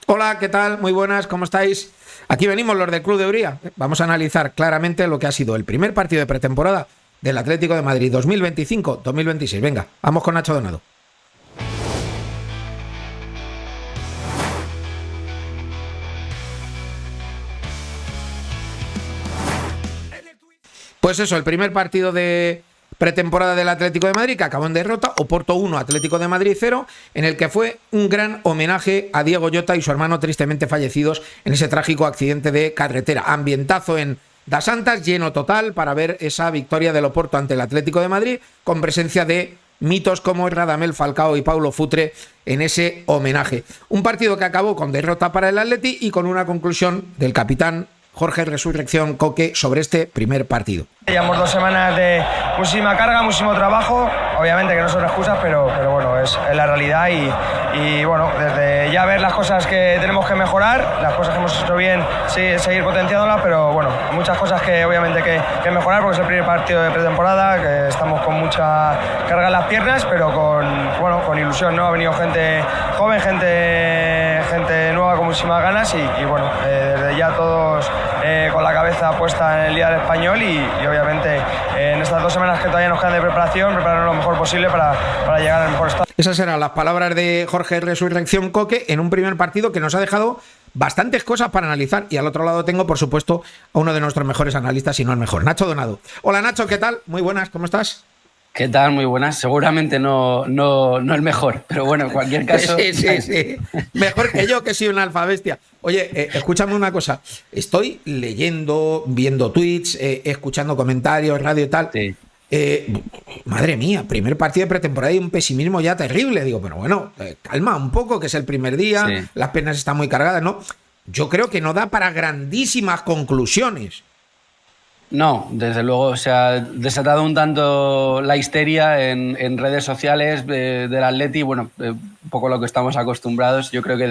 Hola, ¿qué tal? Muy buenas, ¿cómo estáis? Aquí venimos los del Club de Uría. Vamos a analizar claramente lo que ha sido el primer partido de pretemporada del Atlético de Madrid 2025-2026. Venga, vamos con Nacho Donado. Pues eso, el primer partido de pretemporada del Atlético de Madrid, que acabó en derrota, Oporto 1, Atlético de Madrid 0, en el que fue un gran homenaje a Diego Llota y su hermano tristemente fallecidos en ese trágico accidente de carretera. Ambientazo en Das Antas, lleno total para ver esa victoria del Oporto ante el Atlético de Madrid, con presencia de mitos como Radamel Falcao y Paulo Futre en ese homenaje. Un partido que acabó con derrota para el Atleti y con una conclusión del capitán Jorge Resurrección Coque sobre este primer partido. Llevamos 2 semanas de muchísima carga, muchísimo trabajo, obviamente que no son excusas, pero bueno, es la realidad y bueno, desde ya ver las cosas que tenemos que mejorar, las cosas que hemos hecho bien, seguir potenciándolas, pero bueno, muchas cosas que obviamente que mejorar porque es el primer partido de pretemporada, que estamos con mucha carga en las piernas, pero con ilusión, ¿no? Ha venido gente joven, gente nueva con muchísimas ganas y bueno, desde ya todos con la cabeza puesta en el día del español y obviamente en estas 2 semanas que todavía nos quedan de preparación, prepararnos lo mejor posible para llegar al mejor estado. Esas eran las palabras de Jorge Resurrección Coque en un primer partido que nos ha dejado bastantes cosas para analizar y al otro lado tengo, por supuesto, a uno de nuestros mejores analistas, si no el mejor, Nacho Donado. Hola Nacho, ¿qué tal? Muy buenas, ¿cómo estás? ¿Qué tal? Muy buenas. Seguramente no el mejor, pero bueno, en cualquier caso... Sí. Mejor que yo, que soy una alfabestia. Oye, escúchame una cosa. Estoy leyendo, viendo tweets, escuchando comentarios, radio y tal. Sí. Madre mía, primer partido de pretemporada y un pesimismo ya terrible. Digo, pero bueno, calma un poco, que es el primer día, sí. Las penas están muy cargadas, ¿no? Yo creo que no da para grandísimas conclusiones. No, desde luego, o sea, desatado un tanto la histeria en redes sociales del Atleti, bueno, un poco lo que estamos acostumbrados. Yo creo que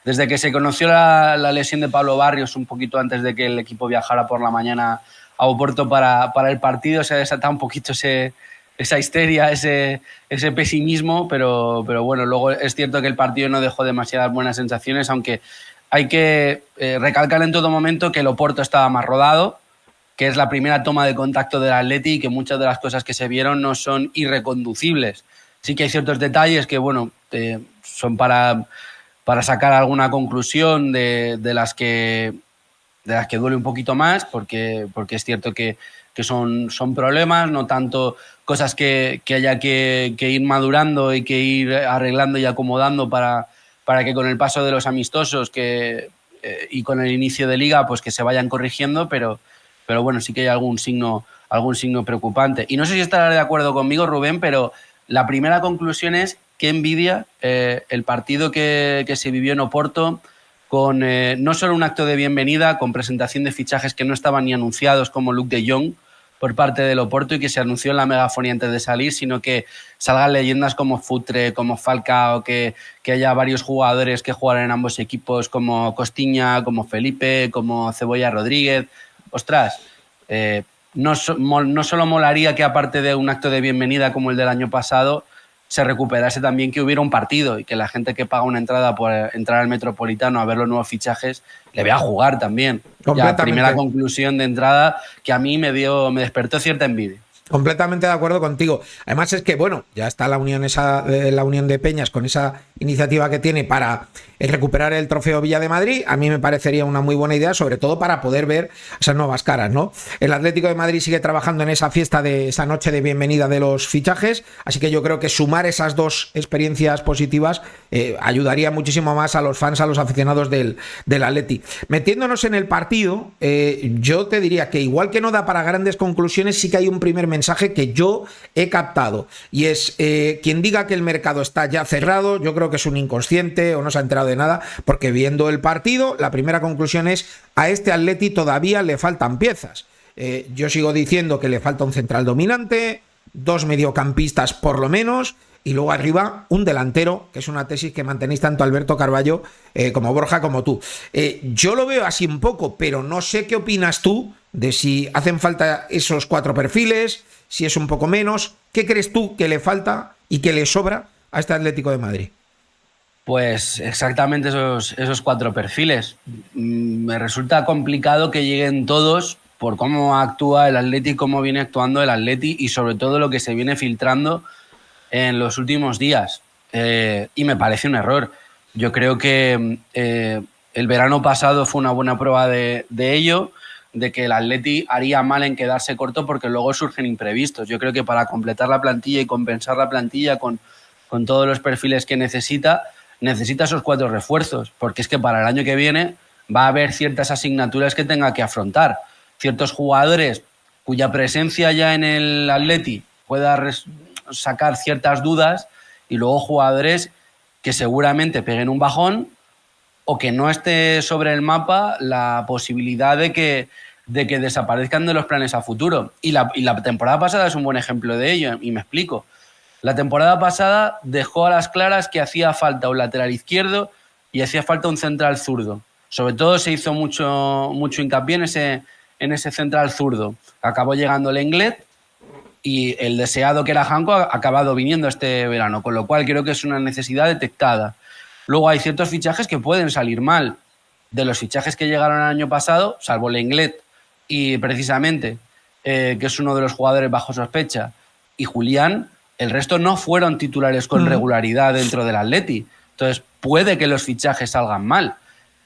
desde que se conoció la lesión de Pablo Barrios, un poquito antes de que el equipo viajara por la mañana a Oporto para el partido, se ha desatado un poquito esa histeria, ese pesimismo, pero bueno, luego es cierto que el partido no dejó demasiadas buenas sensaciones, aunque hay que recalcar en todo momento que el Oporto estaba más rodado, que es la primera toma de contacto del Atleti y que muchas de las cosas que se vieron no son irreconducibles. Sí que hay ciertos detalles que, bueno, son para sacar alguna conclusión de las que duele un poquito más, porque es cierto que son problemas, no tanto cosas que haya que ir madurando y que ir arreglando y acomodando para que con el paso de los amistosos y con el inicio de Liga pues que se vayan corrigiendo, pero bueno, sí que hay algún signo preocupante. Y no sé si estarás de acuerdo conmigo, Rubén, pero la primera conclusión es que envidia el partido que se vivió en Oporto con no solo un acto de bienvenida, con presentación de fichajes que no estaban ni anunciados como Luke de Jong por parte del Oporto y que se anunció en la megafonía antes de salir, sino que salgan leyendas como Futre, como Falcao, que haya varios jugadores que jugaran en ambos equipos como Costiña, como Felipe, como Cebolla Rodríguez. Ostras, no solo molaría que aparte de un acto de bienvenida como el del año pasado, se recuperase también que hubiera un partido y que la gente que paga una entrada por entrar al Metropolitano a ver los nuevos fichajes le vea jugar también. Ya, primera conclusión de entrada que a mí me despertó cierta envidia. Completamente de acuerdo contigo. Además es que, bueno, ya está la unión de Peñas con esa iniciativa que tiene para recuperar el trofeo Villa de Madrid. A mí me parecería una muy buena idea, sobre todo para poder ver esas nuevas caras, ¿no? El Atlético de Madrid sigue trabajando en esa fiesta de esa noche de bienvenida de los fichajes, así que yo creo que sumar esas dos experiencias positivas ayudaría muchísimo más a los fans, a los aficionados del Atleti. Metiéndonos en el partido, yo te diría que igual que no da para grandes conclusiones, sí que hay un primer mensaje que yo he captado y es quien diga que el mercado está ya cerrado, yo creo que es un inconsciente o no se ha enterado de nada, porque viendo el partido la primera conclusión es: a este Atleti todavía le faltan piezas. Yo sigo diciendo que le falta un central dominante, 2 mediocampistas por lo menos, y luego arriba un delantero, que es una tesis que mantenéis tanto Alberto Carballo como Borja como tú. Yo lo veo así un poco, pero no sé qué opinas tú de si hacen falta esos 4 perfiles, si es un poco menos. ¿Qué crees tú que le falta y que le sobra a este Atlético de Madrid? Pues exactamente esos cuatro perfiles. Me resulta complicado que lleguen todos por cómo actúa el Atleti, cómo viene actuando el Atleti y sobre todo lo que se viene filtrando en los últimos días. Y me parece un error. Yo creo que el verano pasado fue una buena prueba de ello, de que el Atleti haría mal en quedarse corto porque luego surgen imprevistos. Yo creo que para completar la plantilla y compensar la plantilla con todos los perfiles que necesita esos cuatro refuerzos, porque es que para el año que viene va a haber ciertas asignaturas que tenga que afrontar. Ciertos jugadores cuya presencia ya en el Atleti pueda sacar ciertas dudas y luego jugadores que seguramente peguen un bajón o que no esté sobre el mapa la posibilidad de que desaparezcan de los planes a futuro. Y la temporada pasada es un buen ejemplo de ello, y me explico. La temporada pasada dejó a las claras que hacía falta un lateral izquierdo y hacía falta un central zurdo. Sobre todo se hizo mucho hincapié en ese central zurdo. Acabó llegando el Lenglet y el deseado que era Janko ha acabado viniendo este verano, con lo cual creo que es una necesidad detectada. Luego hay ciertos fichajes que pueden salir mal. De los fichajes que llegaron el año pasado, salvo Lenglet y precisamente, que es uno de los jugadores bajo sospecha, y Julián, el resto no fueron titulares con regularidad dentro del Atleti. Entonces, puede que los fichajes salgan mal.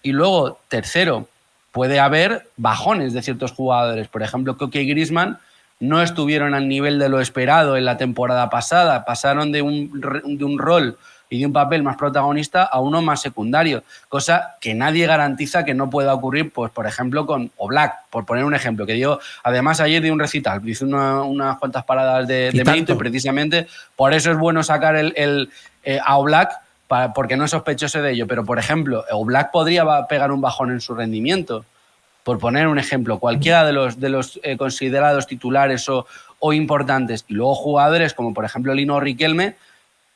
Y luego, tercero, puede haber bajones de ciertos jugadores. Por ejemplo, Koke y Griezmann no estuvieron al nivel de lo esperado en la temporada pasada. Pasaron de un rol y de un papel más protagonista a uno más secundario, cosa que nadie garantiza que no pueda ocurrir, pues por ejemplo con Oblak, por poner un ejemplo, que dio, además ayer dio un recital, hizo unas cuantas paradas de mérito y precisamente por eso es bueno sacar a Oblak, porque no es sospechoso de ello, pero por ejemplo, Oblak podría pegar un bajón en su rendimiento, por poner un ejemplo, cualquiera de los considerados titulares o importantes, y luego jugadores como por ejemplo Lino Riquelme,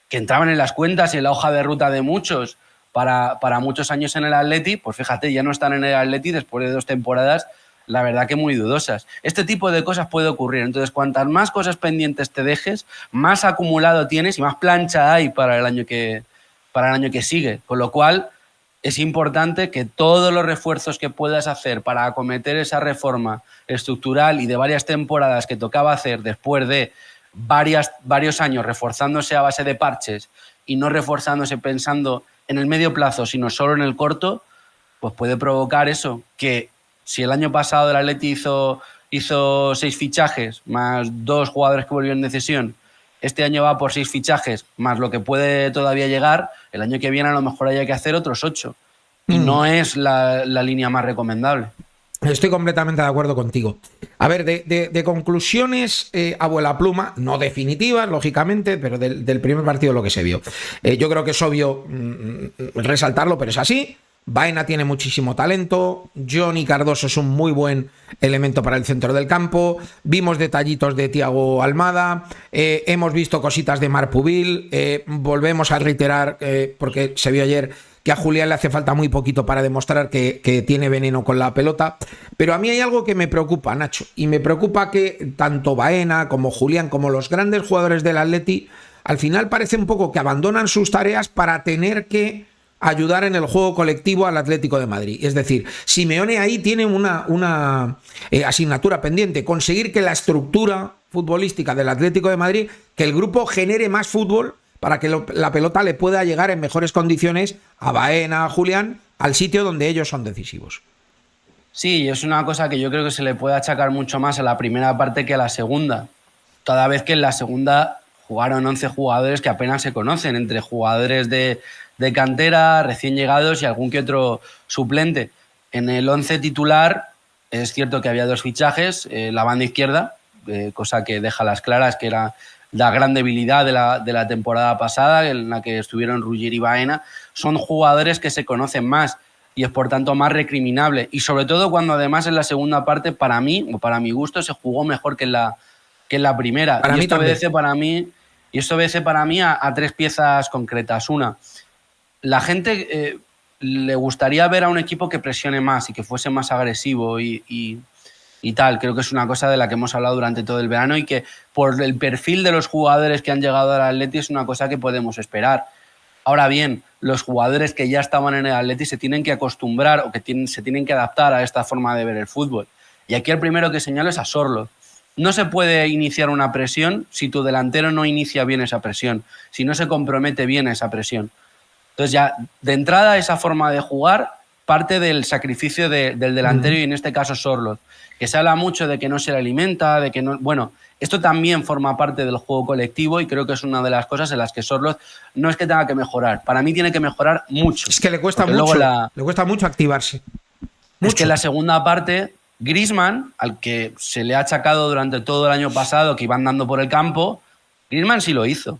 que entraban en las cuentas y en la hoja de ruta de muchos para muchos años en el Atleti, pues fíjate, ya no están en el Atleti después de 2 temporadas, la verdad que muy dudosas. Este tipo de cosas puede ocurrir. Entonces, cuantas más cosas pendientes te dejes, más acumulado tienes y más plancha hay para el año que sigue. Con lo cual, es importante que todos los refuerzos que puedas hacer para acometer esa reforma estructural y de varias temporadas que tocaba hacer después de varios años reforzándose a base de parches y no reforzándose pensando en el medio plazo, sino solo en el corto, pues puede provocar eso, que si el año pasado el Atleti hizo 6 fichajes más 2 jugadores que volvieron de cesión, este año va por 6 fichajes más lo que puede todavía llegar, el año que viene a lo mejor haya que hacer otros 8 y no es la línea más recomendable. Estoy completamente de acuerdo contigo. A ver, de conclusiones a vuela pluma, no definitivas, lógicamente, pero del primer partido lo que se vio. Yo creo que es obvio resaltarlo, pero es así. Baena tiene muchísimo talento. Johnny Cardoso es un muy buen elemento para el centro del campo. Vimos detallitos de Thiago Almada. Hemos visto cositas de Marc Pubil. Volvemos a reiterar, porque se vio ayer, que a Julián le hace falta muy poquito para demostrar que tiene veneno con la pelota. Pero a mí hay algo que me preocupa, Nacho, y me preocupa que tanto Baena como Julián, como los grandes jugadores del Atleti, al final parece un poco que abandonan sus tareas para tener que ayudar en el juego colectivo al Atlético de Madrid. Es decir, Simeone ahí tiene una asignatura pendiente, conseguir que la estructura futbolística del Atlético de Madrid, que el grupo genere más fútbol para que la pelota le pueda llegar en mejores condiciones a Baena, a Julián, al sitio donde ellos son decisivos. Sí, es una cosa que yo creo que se le puede achacar mucho más a la primera parte que a la segunda. Toda vez que en la segunda jugaron 11 jugadores que apenas se conocen, entre jugadores de cantera, recién llegados y algún que otro suplente. En el 11 titular es cierto que había 2 fichajes, la banda izquierda, cosa que deja las claras que era la gran debilidad de la temporada pasada, en la que estuvieron Ruggier y Baena. Son jugadores que se conocen más y es por tanto más recriminable. Y sobre todo cuando además en la segunda parte, para mí, o para mi gusto, se jugó mejor que en la primera. Para y mí esto también. obedece para mí a 3 piezas concretas. Una, la gente le gustaría ver a un equipo que presione más y que fuese más agresivo y tal. Creo que es una cosa de la que hemos hablado durante todo el verano y que por el perfil de los jugadores que han llegado al Atleti es una cosa que podemos esperar. Ahora bien, los jugadores que ya estaban en el Atleti se tienen que acostumbrar o que se tienen que adaptar a esta forma de ver el fútbol. Y aquí el primero que señalo es a Sorloth. No se puede iniciar una presión si tu delantero no inicia bien esa presión, si no se compromete bien a esa presión. Entonces ya, de entrada, esa forma de jugar parte del sacrificio del delantero y en este caso Sorloth, que se habla mucho de que no se le alimenta, de que no... Bueno, esto también forma parte del juego colectivo y creo que es una de las cosas en las que Sorloth no es que tenga que mejorar. Para mí tiene que mejorar mucho. Es que le cuesta mucho, le cuesta mucho activarse. Mucho. Es que en la segunda parte, Griezmann, al que se le ha achacado durante todo el año pasado que iba andando por el campo, Griezmann sí lo hizo.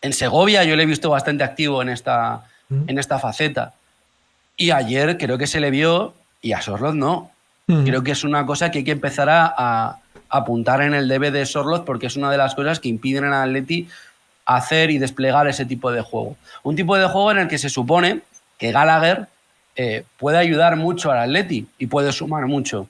En Segovia yo le he visto bastante activo en esta faceta. Y ayer creo que se le vio y a Sorloth no. Creo que es una cosa que hay que empezar a apuntar en el debe de Sorloth porque es una de las cosas que impiden al Atleti hacer y desplegar ese tipo de juego. Un tipo de juego en el que se supone que Gallagher puede ayudar mucho al Atleti y puede sumar mucho.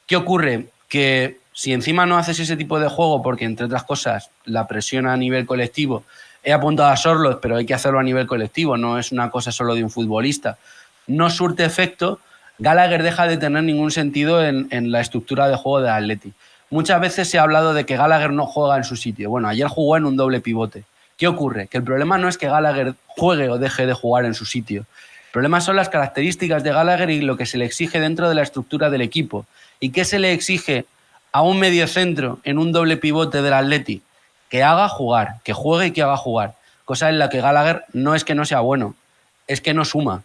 ¿Qué ocurre? Que si encima no haces ese tipo de juego porque, entre otras cosas, la presión a nivel colectivo, he apuntado a Sorloth, pero hay que hacerlo a nivel colectivo, no es una cosa solo de un futbolista, no surte efecto, Gallagher deja de tener ningún sentido en la estructura de juego del Atleti. Muchas veces se ha hablado de que Gallagher no juega en su sitio. Bueno, ayer jugó en un doble pivote. ¿Qué ocurre? Que el problema no es que Gallagher juegue o deje de jugar en su sitio. El problema son las características de Gallagher y lo que se le exige dentro de la estructura del equipo. ¿Y qué se le exige a un mediocentro en un doble pivote del Atleti? Que haga jugar, que juegue y que haga jugar. Cosa en la que Gallagher no es que no sea bueno, es que no suma.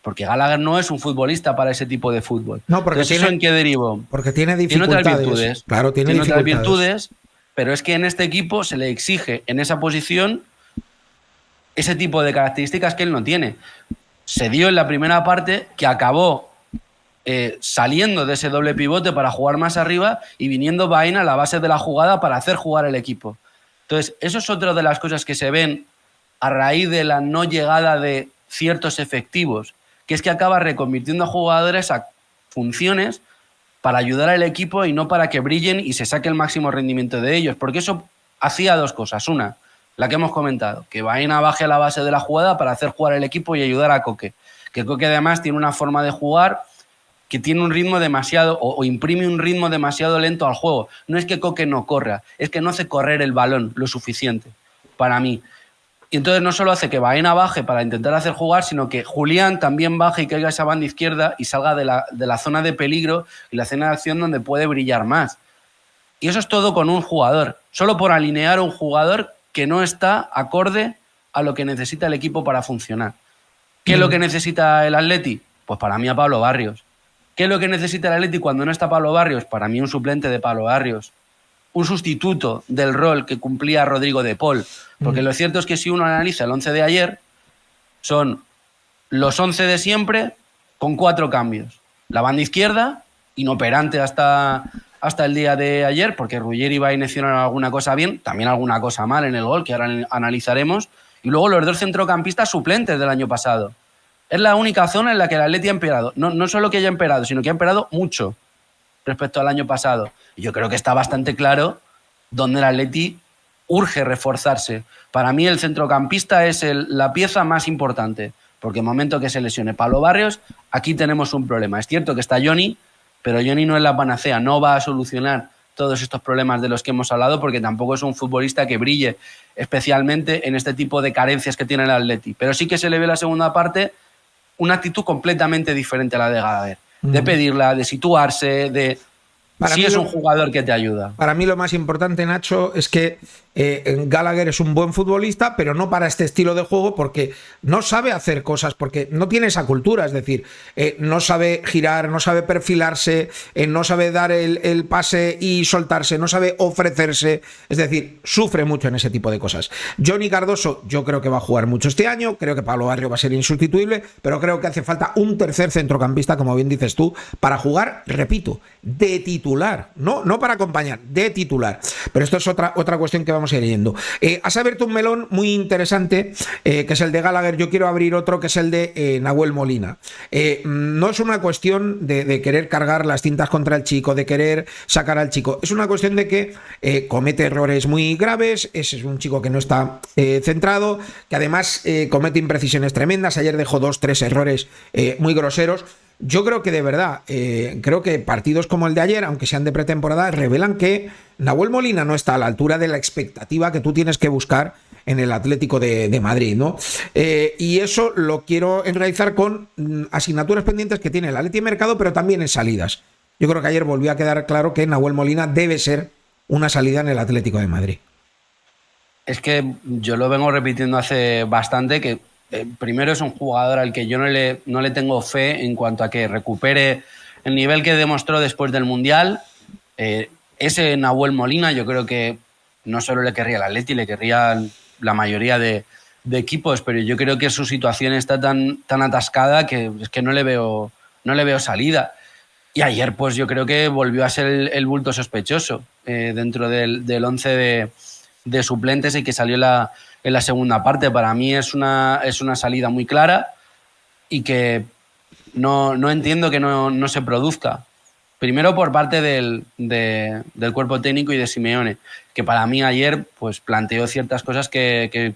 Porque Gallagher no es un futbolista para ese tipo de fútbol. No, porque entonces, ¿eso en qué derivó? Porque tiene dificultades. Tiene otras virtudes. Claro, tiene otras virtudes, pero es que en este equipo se le exige en esa posición ese tipo de características que él no tiene. Se dio en la primera parte que acabó saliendo de ese doble pivote para jugar más arriba y viniendo Baena a la base de la jugada para hacer jugar el equipo. Entonces, eso es otra de las cosas que se ven a raíz de la no llegada de ciertos efectivos, que es que acaba reconvirtiendo a jugadores a funciones para ayudar al equipo y no para que brillen y se saque el máximo rendimiento de ellos, porque eso hacía dos cosas. Una, la que hemos comentado, que Baena baje a la base de la jugada para hacer jugar el equipo y ayudar a Coque. Que Coque además tiene una forma de jugar que tiene un ritmo demasiado, o imprime un ritmo demasiado lento al juego. No es que Coque no corra, es que no hace correr el balón lo suficiente, para mí. Y entonces no solo hace que Baena baje para intentar hacer jugar, sino que Julián también baje y caiga a esa banda izquierda y salga de la zona de peligro y la zona de acción donde puede brillar más. Y eso es todo con un jugador. Solo por alinear a un jugador que no está acorde a lo que necesita el equipo para funcionar. ¿Qué es lo que necesita el Atleti? Pues para mí a Pablo Barrios. ¿Qué es lo que necesita el Atleti cuando no está Pablo Barrios? Para mí un suplente de Pablo Barrios. Un sustituto del rol que cumplía Rodrigo de Paul. Porque lo cierto es que si uno analiza el 11 de ayer, son los 11 de siempre con 4 cambios. La banda izquierda, inoperante hasta el día de ayer, porque Ruggeri y Baena hicieron alguna cosa bien, también alguna cosa mal en el gol, que ahora analizaremos. Y luego los dos centrocampistas suplentes del año pasado. Es la única zona en la que el Atleti ha empeorado. No solo que haya empeorado, sino que ha empeorado mucho respecto al año pasado. Y yo creo que está bastante claro dónde el Atleti urge reforzarse. Para mí el centrocampista es la pieza más importante, porque en el momento que se lesione Pablo Barrios, aquí tenemos un problema. Es cierto que está Johnny, pero Johnny no es la panacea, no va a solucionar todos estos problemas de los que hemos hablado, porque tampoco es un futbolista que brille especialmente en este tipo de carencias que tiene el Atleti. Pero sí que se le ve en la segunda parte una actitud completamente diferente a la de Gallagher. De pedirla, de situarse, de... Sí es un jugador que te ayuda. Para mí lo más importante, Nacho, es que Gallagher es un buen futbolista, pero no para este estilo de juego, porque no sabe hacer cosas, porque no tiene esa cultura, es decir, no sabe girar, no sabe perfilarse, no sabe dar el pase y soltarse, no sabe ofrecerse, es decir, sufre mucho en ese tipo de cosas. Johnny Cardoso yo creo que va a jugar mucho este año, creo que Pablo Barrio va a ser insustituible, pero creo que hace falta un tercer centrocampista, como bien dices tú, para jugar, repito, de titular titular, no para acompañar, de titular. Pero esto es otra cuestión que vamos a ir leyendo. Has abierto un melón muy interesante, que es el de Gallagher. Yo quiero abrir otro, que es el de Nahuel Molina. No es una cuestión de querer cargar las tintas contra el chico, de querer sacar al chico. Es una cuestión de que comete errores muy graves, es un chico que no está centrado, que además comete imprecisiones tremendas. Ayer dejó 2-3 errores muy groseros. Yo creo que de verdad, creo que partidos como el de ayer, aunque sean de pretemporada, revelan que Nahuel Molina no está a la altura de la expectativa que tú tienes que buscar en el Atlético de Madrid, ¿no? Y eso lo quiero enraizar con asignaturas pendientes que tiene el Atleti en mercado, pero también en salidas. Yo creo que ayer volvió a quedar claro que Nahuel Molina debe ser una salida en el Atlético de Madrid. Es que yo lo vengo repitiendo hace bastante, que primero es un jugador al que yo no le tengo fe en cuanto a que recupere el nivel que demostró después del Mundial. Ese Nahuel Molina yo creo que no solo le querría el Atleti, le querría la mayoría de equipos, pero yo creo que su situación está tan atascada que es que no le veo salida. Y ayer pues yo creo que volvió a ser el bulto sospechoso dentro del 11 de suplentes y que salió en la segunda parte. Para mí es una salida muy clara y que no entiendo que no se produzca. Primero por parte del cuerpo técnico y de Simeone, que para mí ayer pues planteó ciertas cosas que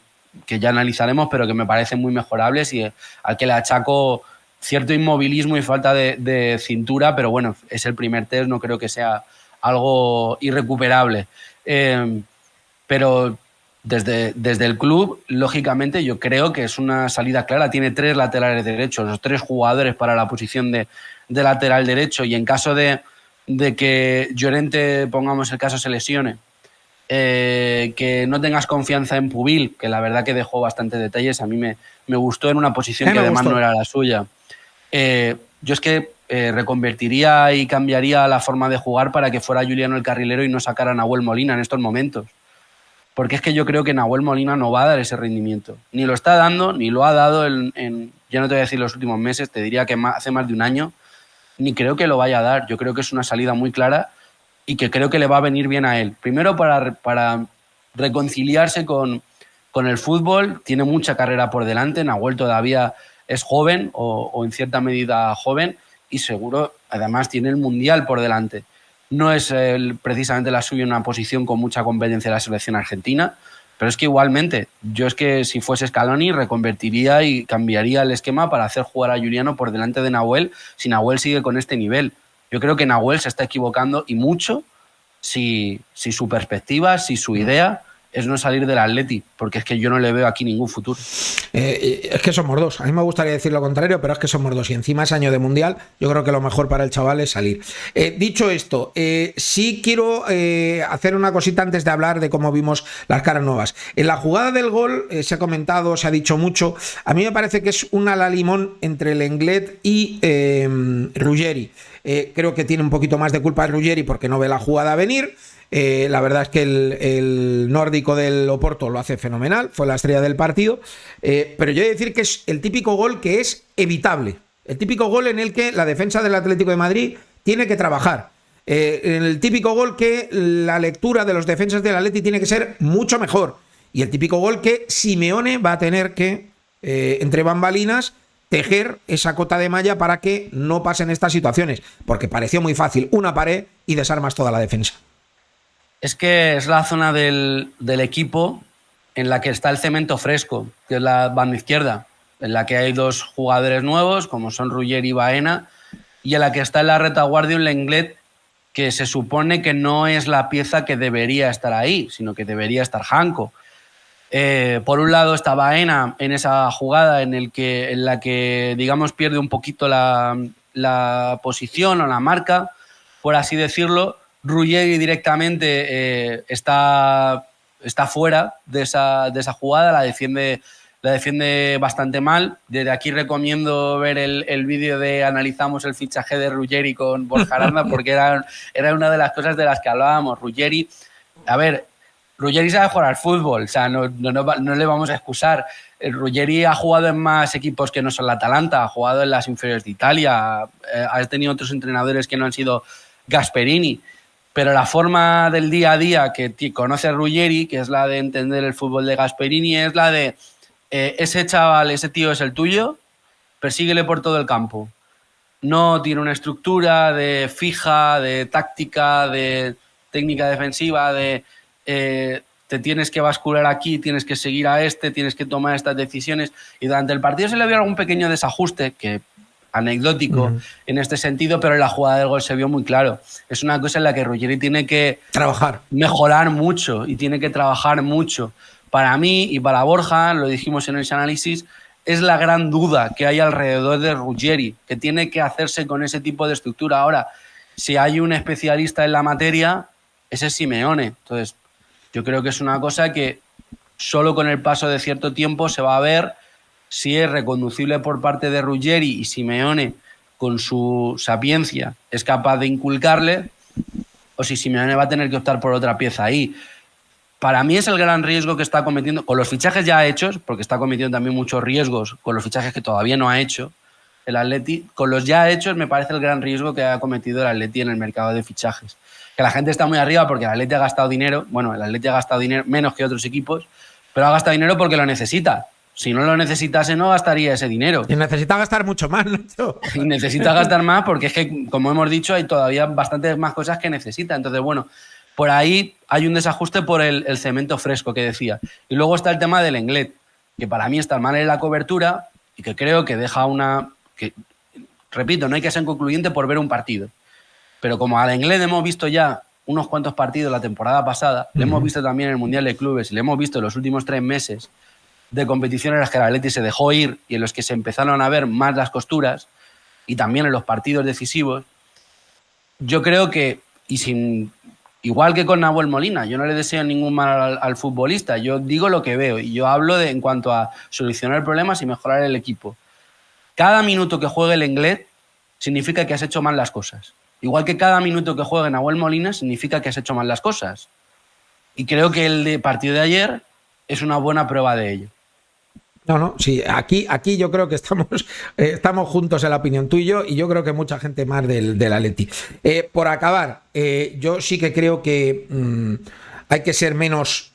ya analizaremos, pero que me parecen muy mejorables y al que le achaco cierto inmovilismo y falta de cintura, pero bueno, es el primer test, no creo que sea algo irrecuperable. Pero desde el club, lógicamente, yo creo que es una salida clara. Tiene 3 laterales derechos, los 3 jugadores para la posición de lateral derecho, y en caso de que Llorente, pongamos el caso, se lesione, que no tengas confianza en Pubil, que la verdad que dejó bastantes detalles, a mí me gustó en una posición que además no era la suya. Yo es que reconvertiría y cambiaría la forma de jugar para que fuera Juliano el carrilero y no sacara a Nahuel Molina en estos momentos. Porque es que yo creo que Nahuel Molina no va a dar ese rendimiento. Ni lo está dando, ni lo ha dado ya no te voy a decir los últimos meses, te diría que hace más de un año, ni creo que lo vaya a dar. Yo creo que es una salida muy clara y que creo que le va a venir bien a él. Primero para reconciliarse con el fútbol, tiene mucha carrera por delante, Nahuel todavía es joven o en cierta medida joven y seguro además tiene el Mundial por delante. No es precisamente la suya una posición con mucha competencia de la selección argentina, pero es que igualmente, yo es que si fuese Scaloni reconvertiría y cambiaría el esquema para hacer jugar a Juliano por delante de Nahuel si Nahuel sigue con este nivel. Yo creo que Nahuel se está equivocando y mucho si su perspectiva, si su idea es no salir del Atleti, porque es que yo no le veo aquí ningún futuro. Es que somos dos. A mí me gustaría decir lo contrario, pero es que somos dos. Y encima es año de Mundial. Yo creo que lo mejor para el chaval es salir. Dicho esto, sí quiero hacer una cosita antes de hablar de cómo vimos las caras nuevas. En la jugada del gol se ha comentado, se ha dicho mucho. A mí me parece que es una la limón entre Lenglet y Ruggeri. Creo que tiene un poquito más de culpa Ruggeri porque no ve la jugada venir. La verdad es que el nórdico del Oporto lo hace fenomenal, fue la estrella del partido, pero yo he de decir que es el típico gol que es evitable, el típico gol en el que la defensa del Atlético de Madrid tiene que trabajar, el típico gol que la lectura de los defensas del Atleti tiene que ser mucho mejor, y el típico gol que Simeone va a tener que, entre bambalinas, tejer esa cota de malla para que no pasen estas situaciones, porque pareció muy fácil, una pared y desarmas toda la defensa. Es que es la zona del equipo en la que está el cemento fresco, que es la banda izquierda, en la que hay 2 jugadores nuevos, como son Ruggeri y Baena, y en la que está en la retaguardia un Lenglet que se supone que no es la pieza que debería estar ahí, sino que debería estar Janko. Por un lado está Baena en esa jugada en la que digamos pierde un poquito la posición o la marca, por así decirlo. Ruggeri directamente está fuera de esa jugada, la defiende bastante mal. Desde aquí recomiendo ver el vídeo de analizamos el fichaje de Ruggeri con Borja Aranda, porque era una de las cosas de las que hablábamos. Ruggeri sabe jugar al fútbol, o sea, no le vamos a excusar. Ruggeri ha jugado en más equipos que no son la Atalanta, ha jugado en las inferiores de Italia, ha tenido otros entrenadores que no han sido Gasperini. Pero la forma del día a día que conoce Ruggeri, que es la de entender el fútbol de Gasperini, es la de ese chaval, ese tío es el tuyo, persíguele por todo el campo. No tiene una estructura de fija, de táctica, de técnica defensiva, de te tienes que bascular aquí, tienes que seguir a tienes que tomar estas decisiones. Y durante el partido se le vio algún pequeño desajuste, que anecdótico en este sentido, pero en la jugada del gol se vio muy claro. Es una cosa en la que Ruggeri tiene que mejorar mucho y tiene que trabajar mucho. Para mí y para Borja, lo dijimos en ese análisis, es la gran duda que hay alrededor de Ruggeri, que tiene que hacerse con ese tipo de estructura. Ahora, si hay un especialista en la materia, ese es Simeone. Entonces, yo creo que es una cosa que solo con el paso de cierto tiempo se va a ver si es reconducible por parte de Ruggeri y Simeone, con su sapiencia, es capaz de inculcarle, o si Simeone va a tener que optar por otra pieza ahí. Para mí es el gran riesgo que está cometiendo, con los fichajes ya hechos, porque está cometiendo también muchos riesgos con los fichajes que todavía no ha hecho el Atleti, con los ya hechos me parece el gran riesgo que ha cometido el Atleti en el mercado de fichajes. Que la gente está muy arriba porque el Atleti ha gastado dinero, bueno, el Atleti ha gastado dinero menos que otros equipos, pero ha gastado dinero porque lo necesita. Si no lo necesitase, no gastaría ese dinero. Y necesita gastar mucho más, ¿no? Y necesita gastar más porque es que, como hemos dicho, hay todavía bastantes más cosas que necesita. Entonces, bueno, por ahí hay un desajuste por el cemento fresco que decía. Y luego está el tema del Lenglet, que para mí está mal en la cobertura y que creo que deja una... que repito, no hay que ser concluyente por ver un partido. Pero como al Lenglet hemos visto ya unos cuantos partidos la temporada pasada, le hemos visto también en el Mundial de Clubes y le hemos visto en los últimos 3 meses de competiciones en las que el Atleti se dejó ir y en los que se empezaron a ver más las costuras, y también en los partidos decisivos, yo creo que, igual que con Nahuel Molina, yo no le deseo ningún mal al futbolista, yo digo lo que veo y yo hablo en cuanto a solucionar problemas y mejorar el equipo. Cada minuto que juegue el Lenglet significa que has hecho mal las cosas. Igual que cada minuto que juegue Nahuel Molina significa que has hecho mal las cosas. Y creo que el partido de ayer es una buena prueba de ello. No, sí, aquí yo creo que estamos juntos en la opinión, tú y yo creo que mucha gente más del Atleti. Por acabar, yo sí que creo que hay que ser menos,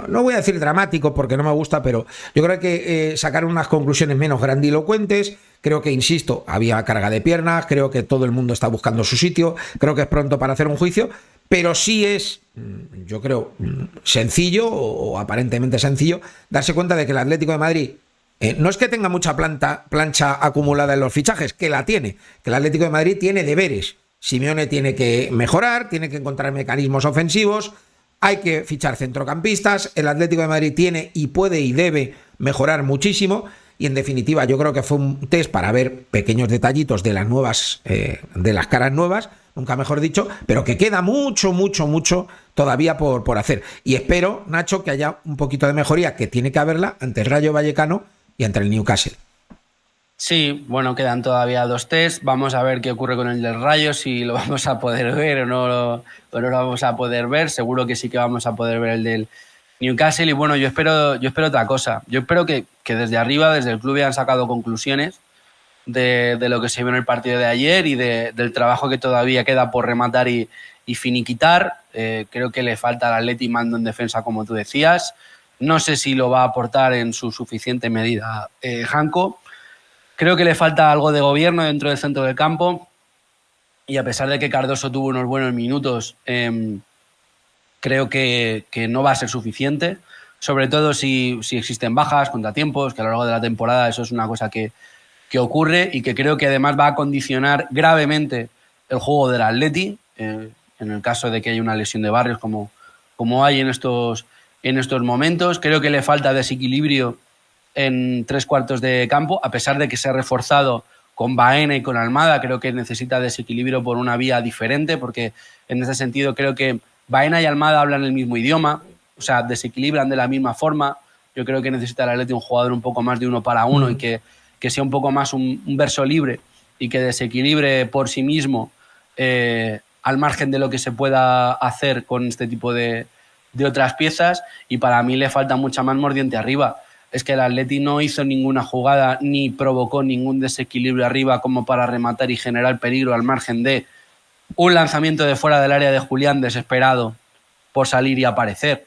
no voy a decir dramático porque no me gusta, pero yo creo que sacar unas conclusiones menos grandilocuentes. Creo que, insisto, había carga de piernas, creo que todo el mundo está buscando su sitio, creo que es pronto para hacer un juicio, pero sí es, yo creo, sencillo o aparentemente sencillo darse cuenta de que el Atlético de Madrid no es que tenga mucha plancha acumulada en los fichajes, que la tiene, que el Atlético de Madrid tiene deberes. Simeone tiene que mejorar, tiene que encontrar mecanismos ofensivos, hay que fichar centrocampistas, el Atlético de Madrid tiene y puede y debe mejorar muchísimo. Y en definitiva yo creo que fue un test para ver pequeños detallitos de las nuevas, de las caras nuevas, nunca mejor dicho, pero que queda mucho todavía por hacer. Y espero, Nacho, que haya un poquito de mejoría, que tiene que haberla, ante el Rayo Vallecano y ante el Newcastle. Sí, bueno, quedan todavía 2 tests. Vamos a ver qué ocurre con el del Rayo, si lo vamos a poder ver o no lo vamos a poder ver. Seguro que sí que vamos a poder ver el del Newcastle. Y bueno, yo espero otra cosa. Yo espero que desde arriba, desde el club, hayan sacado conclusiones de lo que se vio en el partido de ayer y del trabajo que todavía queda por rematar y finiquitar. Creo que le falta al Atleti mando en defensa, como tú decías. No sé si lo va a aportar en su suficiente medida Janko. Creo que le falta algo de gobierno dentro del centro del campo. Y a pesar de que Cardoso tuvo unos buenos minutos, creo que no va a ser suficiente, sobre todo si existen bajas, contratiempos, que a lo largo de la temporada eso es una cosa que ocurre y que creo que además va a condicionar gravemente el juego del Atleti, en el caso de que haya una lesión de Barrios como hay en estos momentos. Creo que le falta desequilibrio en 3/4 de campo, a pesar de que se ha reforzado con Baena y con Almada. Creo que necesita desequilibrio por una vía diferente, porque en ese sentido creo que Baena y Almada hablan el mismo idioma, o sea, desequilibran de la misma forma. Yo creo que necesita el Atleti un jugador un poco más de 1 para 1 y que sea un poco más un verso libre y que desequilibre por sí mismo al margen de lo que se pueda hacer con este tipo de otras piezas. Y para mí le falta mucha más mordiente arriba. Es que el Atleti no hizo ninguna jugada ni provocó ningún desequilibrio arriba como para rematar y generar peligro al margen de un lanzamiento de fuera del área de Julián desesperado por salir y aparecer.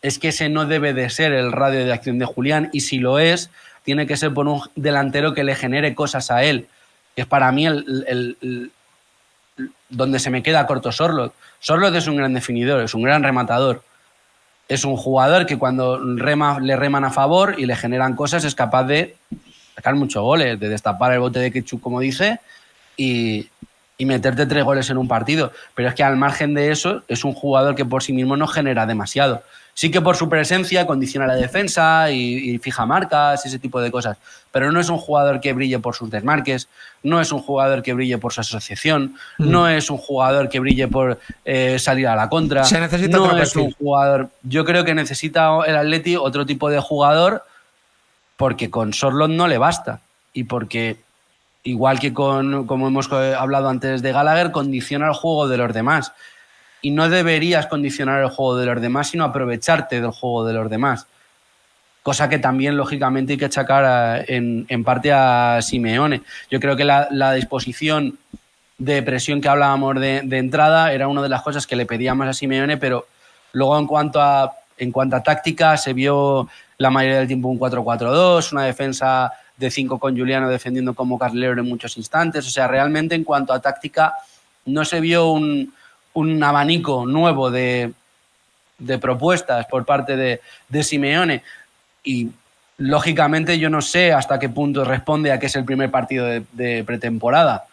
Es que ese no debe de ser el radio de acción de Julián, y si lo es, tiene que ser por un delantero que le genere cosas a él. Es para mí donde se me queda corto Sorloth. Sorloth es un gran definidor, es un gran rematador. Es un jugador que cuando le reman a favor y le generan cosas es capaz de sacar muchos goles, de destapar el bote de ketchup, como dice, y meterte 3 goles en un partido. Pero es que al margen de eso, es un jugador que por sí mismo no genera demasiado. Sí que por su presencia condiciona la defensa y fija marcas y ese tipo de cosas. Pero no es un jugador que brille por sus desmarques, no es un jugador que brille por su asociación, no es un jugador que brille por salir a la contra. Se necesita no otro es perfil. un jugador. Yo creo que necesita el Atleti otro tipo de jugador, porque con Sorloth no le basta. Y porque, igual que como hemos hablado antes de Gallagher, condiciona el juego de los demás. Y no deberías condicionar el juego de los demás, sino aprovecharte del juego de los demás. Cosa que también, lógicamente, hay que achacar en parte a Simeone. Yo creo que la disposición de presión que hablábamos de entrada era una de las cosas que le pedíamos a Simeone, pero luego en cuanto a táctica se vio la mayoría del tiempo un 4-4-2, una defensa de 5 con Giuliano defendiendo como carrilero en muchos instantes. O sea, realmente en cuanto a táctica no se vio un abanico nuevo de propuestas por parte de Simeone, y lógicamente yo no sé hasta qué punto responde a que es el primer partido de pretemporada,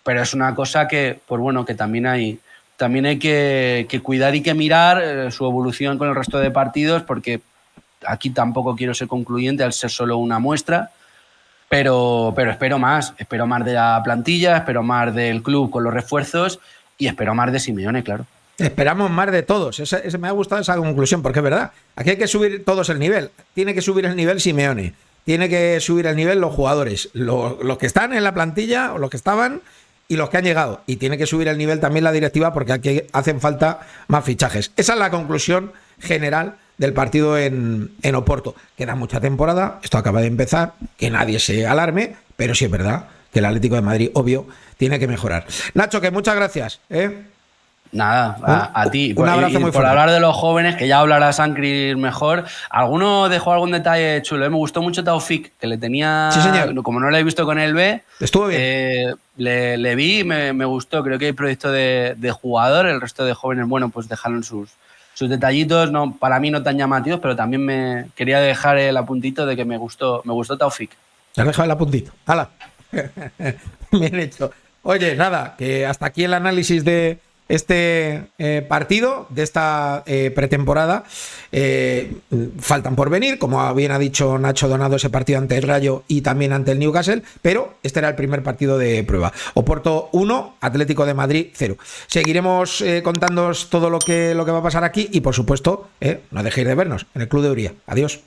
pero es una cosa que, pues bueno, que también hay que cuidar y que mirar su evolución con el resto de partidos, porque aquí tampoco quiero ser concluyente al ser solo una muestra. Pero espero más de la plantilla, espero más del club con los refuerzos y espero más de Simeone, claro. Esperamos más de todos. Me ha gustado esa conclusión, porque es verdad. Aquí hay que subir todos el nivel. Tiene que subir el nivel Simeone. Tiene que subir el nivel los jugadores. Los que están en la plantilla, o los que estaban, y los que han llegado. Y tiene que subir el nivel también la directiva, porque aquí hacen falta más fichajes. Esa es la conclusión general del partido en Oporto. Queda mucha temporada. Esto acaba de empezar. Que nadie se alarme. Pero sí es verdad que el Atlético de Madrid, obvio, tiene que mejorar. Nacho, que muchas gracias. Nada, a ti. Un abrazo muy por fuerte. hablar de los jóvenes, que ya hablará Sancris mejor. ¿Alguno dejó algún detalle chulo? Me gustó mucho Taufik, que le tenía... Sí, señor. Como no lo he visto con el B, Estuvo bien. le vi, me gustó. Creo que hay proyecto de jugador. El resto de jóvenes, bueno, pues dejaron sus detallitos, no, para mí no tan llamativos, pero también me quería dejar el apuntito de que me gustó Taufik. Te has dejado el apuntito. ¡Hala! Bien hecho. Oye, nada, que hasta aquí el análisis de este partido, de esta pretemporada. Faltan por venir, como bien ha dicho Nacho Donado, ese partido ante el Rayo y también ante el Newcastle, pero este era el primer partido de prueba. Oporto 1, Atlético de Madrid 0. Seguiremos contándoos todo lo que va a pasar aquí y, por supuesto, no dejéis de vernos en el Club de Uría. Adiós.